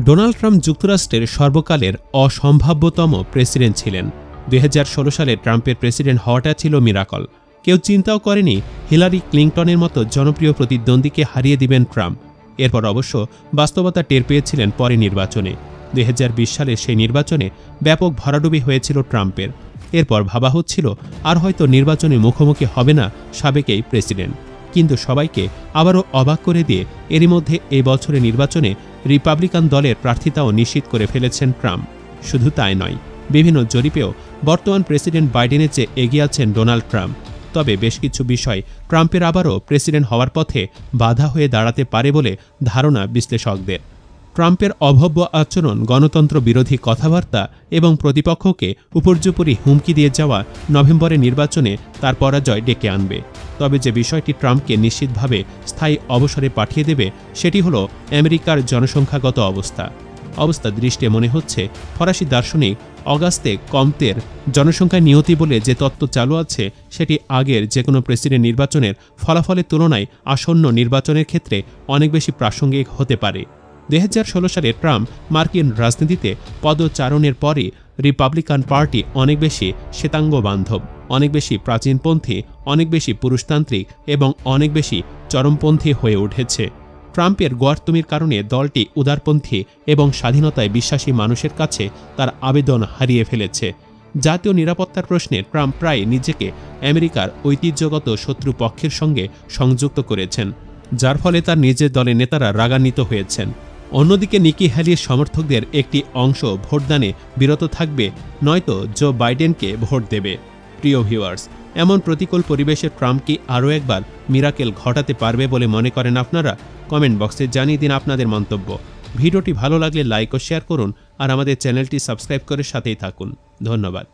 Donald Trump যুক্তরাষ্ট্রের সর্বকালের অসম্ভাব্যতম president ছিলেন। 2016 সালে ট্রাম্পের প্রেসিডেন্ট হওয়াটা ছিল মিরাকল। কেউ চিন্তাও করেনি হিলারি ক্লিনটনের মতো জনপ্রিয় প্রতিদ্বন্দ্বীকে হারিয়ে দিবেন ট্রাম্প। এরপর অবশ্য বাস্তবতা টের পেয়েছিলেন পরে নির্বাচনে। 2020 সালের সেই নির্বাচনে ব্যাপক ভরাডুবি হয়েছিল ট্রাম্পের। এরপর ভাবা হচ্ছিল আর হয়তো নির্বাচনে মুখোমুখি হবে না সাবেক এই প্রেসিডেন্ট। কিন্তু সবাইকে আবারও অবাক করে দিয়ে এরই মধ্যে এই বছরের নির্বাচনে রিপাবলিকান দলের প্রার্থিতাও নিশ্চিত করে ফেলেছেন ট্রাম্প। শুধু তাই নয়, বিভিন্ন জরিপেও বর্তমান প্রেসিডেন্ট বাইডেনের চেয়ে এগিয়ে আছেন ডোনাল্ড ট্রাম্প। তবে বেশ কিছু বিষয় ট্রাম্পের আবারও প্রেসিডেন্ট হওয়ার পথে বাধা হয়ে দাঁড়াতে পারে বলে ধারণা বিশ্লেষকদের। ট্রাম্পের অভব্য আচরণ, গণতন্ত্র বিরোধী কথাবার্তা এবং প্রতিপক্ষকে উপর্যুপরি হুমকি দিয়ে যাওয়া নভেম্বরের নির্বাচনে তার পরাজয় ডেকে আনবে। তবে যে বিষয়টি ট্রাম্পকে নিশ্চিতভাবে স্থায়ী অবসরে পাঠিয়ে দেবে সেটি হল আমেরিকার জনসংখ্যাগত অবস্থা দৃষ্টে মনে হচ্ছে ফরাসি দার্শনিক অগাস্তে কমতের জনসংখ্যা নিয়তি বলে যে তত্ত্ব চালু আছে সেটি আগের যে কোনো প্রেসিডেন্ট নির্বাচনের ফলাফলের তুলনায় আসন্ন নির্বাচনের ক্ষেত্রে অনেক বেশি প্রাসঙ্গিক হতে পারে। 2016 সালে ট্রাম্প মার্কিন রাজনীতিতে পদচারণের পরে রিপাবলিকান পার্টি অনেক বেশি শ্বেতাঙ্গ বান্ধব, অনেক বেশি প্রাচীনপন্থী, অনেক বেশি পুরুষতান্ত্রিক এবং অনেক বেশি চরমপন্থী হয়ে উঠেছে। ট্রাম্পের গোয়ার্তুমির কারণে দলটি উদারপন্থী এবং স্বাধীনতায় বিশ্বাসী মানুষের কাছে তার আবেদন হারিয়ে ফেলেছে। জাতীয় নিরাপত্তার প্রশ্নে ট্রাম্প প্রায় নিজেকে আমেরিকার ঐতিহ্যগত শত্রু পক্ষের সঙ্গে সংযুক্ত করেছেন, যার ফলে তার নিজের দলের নেতারা রাগান্বিত হয়েছেন। অন্যদিকে নিকি হ্যালির সমর্থকদের একটি অংশ ভোটদানে বিরত থাকবে, নয়তো জো বাইডেনকে ভোট দেবে। প্রিয় ভিউয়ার্স, এমন প্রতিকূল পরিবেশে ট্রাম্প কি আরও একবার মিরাকেল ঘটাতে পারবে বলে মনে করেন আপনারা? কমেন্ট বক্সে জানিয়ে দিন আপনাদের মন্তব্য। ভিডিওটি ভালো লাগলে লাইক ও শেয়ার করুন আর আমাদের চ্যানেলটি সাবস্ক্রাইব করে সাথেই থাকুন। ধন্যবাদ।